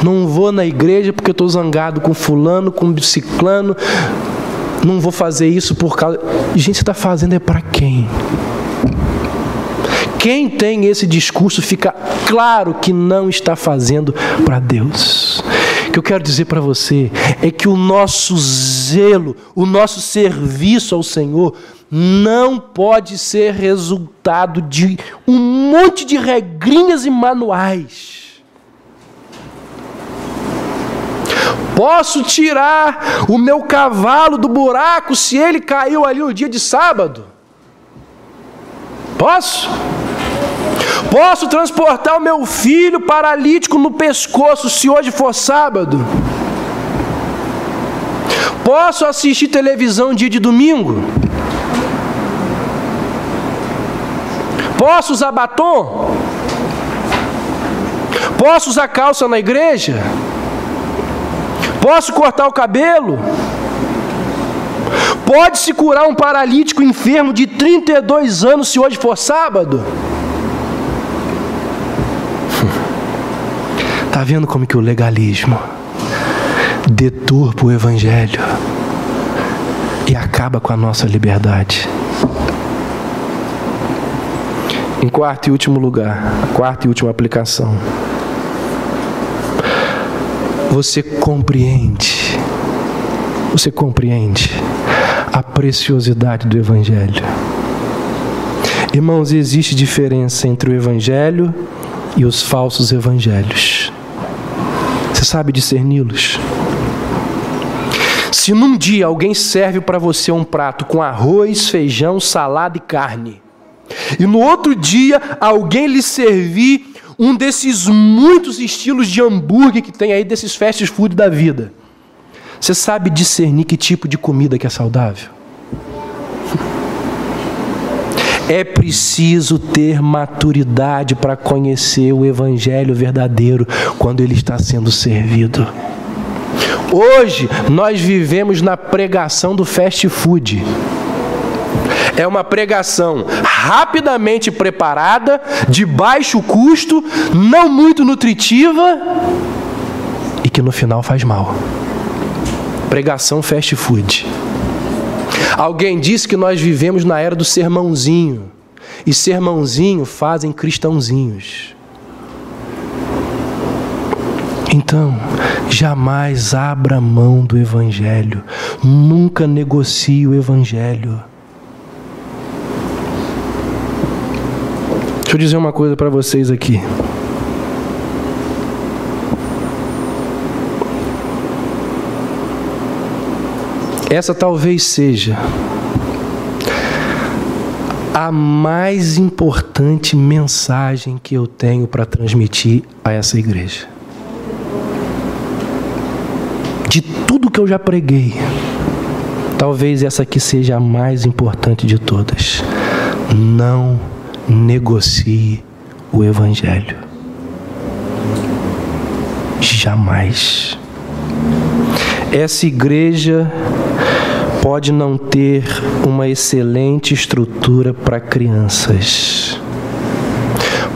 Não vou na igreja porque eu estou zangado com fulano, com ciclano. Não vou fazer isso por causa... Gente, você está fazendo é para quem? Quem tem esse discurso fica claro que não está fazendo para Deus. O que eu quero dizer para você é que o nosso zelo, o nosso serviço ao Senhor não pode ser resultado de um monte de regrinhas e manuais. Posso tirar o meu cavalo do buraco se ele caiu ali no dia de sábado? Posso? Posso transportar o meu filho paralítico no pescoço se hoje for sábado? Posso assistir televisão dia de domingo? Posso usar batom? Posso usar calça na igreja? Posso cortar o cabelo? Pode-se curar um paralítico enfermo de 32 anos se hoje for sábado? Está vendo como que o legalismo deturpa o evangelho e acaba com a nossa liberdade? Em quarto e último lugar, quarta e última aplicação. Você compreende a preciosidade do evangelho. Irmãos, existe diferença entre o evangelho e os falsos evangelhos. Você sabe discerni-los? Se num dia alguém serve para você um prato com arroz, feijão, salada e carne, e no outro dia alguém lhe servir um desses muitos estilos de hambúrguer que tem aí, desses fast food da vida, você sabe discernir que tipo de comida que é saudável? É preciso ter maturidade para conhecer o evangelho verdadeiro quando ele está sendo servido. Hoje nós vivemos na pregação do fast food. É uma pregação rapidamente preparada, de baixo custo, não muito nutritiva e que no final faz mal. Pregação fast food. Alguém disse que nós vivemos na era do sermãozinho, e sermãozinho fazem cristãozinhos. Então, jamais abra mão do evangelho, nunca negocie o evangelho. Deixa eu dizer uma coisa para vocês aqui. Essa talvez seja a mais importante mensagem que eu tenho para transmitir a essa igreja. De tudo que eu já preguei, talvez essa aqui seja a mais importante de todas. Não negocie o evangelho. Jamais. Essa igreja pode não ter uma excelente estrutura para crianças.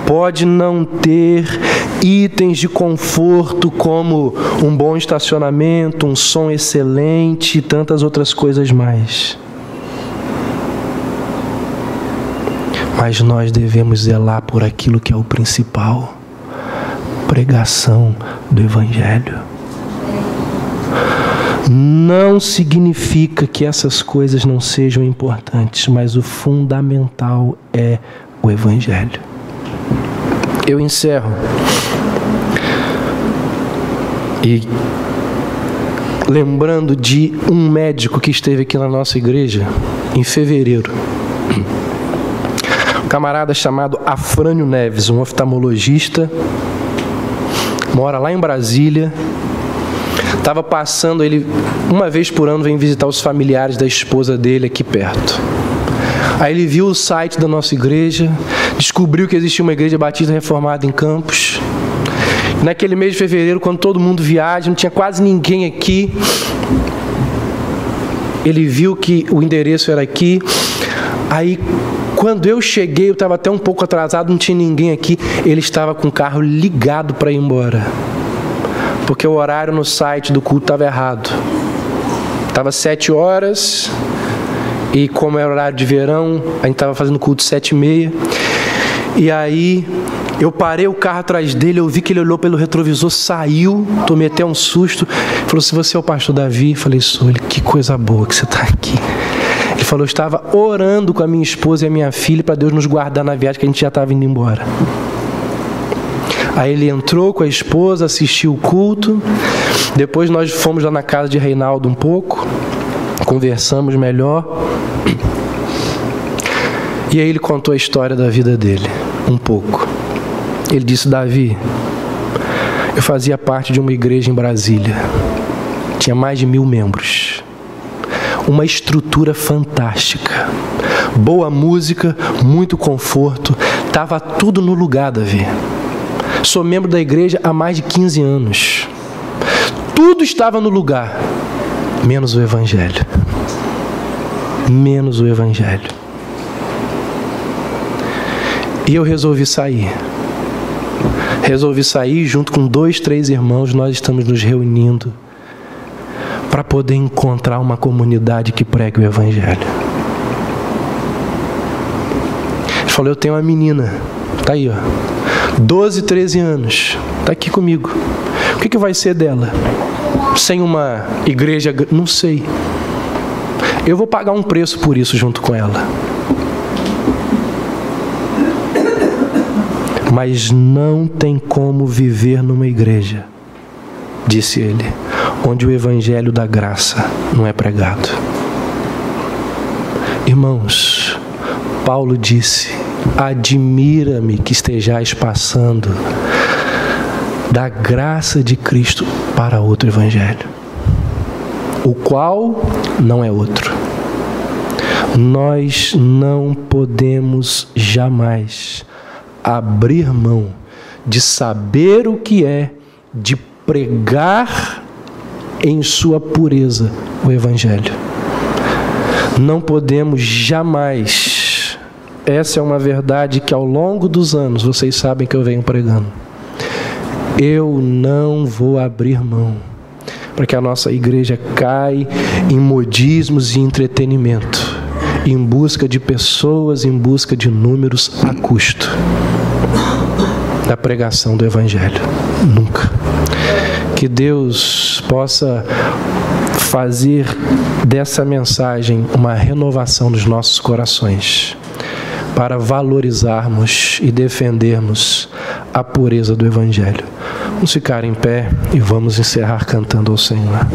Pode não ter itens de conforto como um bom estacionamento, um som excelente e tantas outras coisas mais. Mas nós devemos zelar por aquilo que é o principal: pregação do evangelho. Não significa que essas coisas não sejam importantes, mas o fundamental é o evangelho. Eu encerro e lembrando de um médico que esteve aqui na nossa igreja em fevereiro. Um camarada chamado Afrânio Neves, um oftalmologista, mora lá em Brasília. Estava passando, ele uma vez por ano vem visitar os familiares da esposa dele aqui perto. Aí ele viu o site da nossa igreja, descobriu que existia uma igreja batista reformada em Campos. Naquele mês de fevereiro, quando todo mundo viaja, não tinha quase ninguém aqui, ele viu que o endereço era aqui. Aí, quando eu cheguei, eu estava até um pouco atrasado, não tinha ninguém aqui, ele estava com o carro ligado para ir embora. porque o horário no site do culto estava errado. Estava 7 horas, e como era horário de verão, a gente estava fazendo culto 7h30. E aí eu parei o carro atrás dele, eu vi que ele olhou pelo retrovisor, saiu, tomei até um susto. Falou: se você é o pastor Davi? Falei: sou. Ele: que coisa boa que você está aqui. Ele falou: eu estava orando com a minha esposa e a minha filha para Deus nos guardar na viagem, que a gente já estava indo embora. Aí ele entrou com a esposa, assistiu o culto. Depois nós fomos lá na casa de Reinaldo um pouco, conversamos melhor. E aí ele contou a história da vida dele, um pouco. Ele disse: Davi, eu fazia parte de uma igreja em Brasília. Tinha mais de 1000 membros. Uma estrutura fantástica. Boa música, muito conforto. Estava tudo no lugar, Davi. Sou membro da igreja há mais de 15 anos. Tudo estava no lugar, menos o Evangelho. Menos o Evangelho. E eu resolvi sair. Resolvi sair junto com 2, 3 irmãos. Nós estamos nos reunindo para poder encontrar uma comunidade que pregue o Evangelho. Ele falou: eu tenho uma menina, tá aí, ó, 12, 13 anos, tá aqui comigo. O que vai ser dela? Sem uma igreja? Não sei. Eu vou pagar um preço por isso junto com ela. Mas não tem como viver numa igreja, disse ele, onde o evangelho da graça não é pregado. Irmãos, Paulo disse: admira-me que estejais passando da graça de Cristo para outro evangelho, o qual não é outro. Nós não podemos jamais abrir mão de saber o que é, de pregar em sua pureza o evangelho. Não podemos jamais. Essa é uma verdade que ao longo dos anos vocês sabem que eu venho pregando. Eu não vou abrir mão para que a nossa igreja caia em modismos e entretenimento, em busca de pessoas, em busca de números a custo da pregação do evangelho. Nunca. Que Deus possa fazer dessa mensagem uma renovação dos nossos corações, para valorizarmos e defendermos a pureza do evangelho. Vamos ficar em pé e vamos encerrar cantando ao Senhor.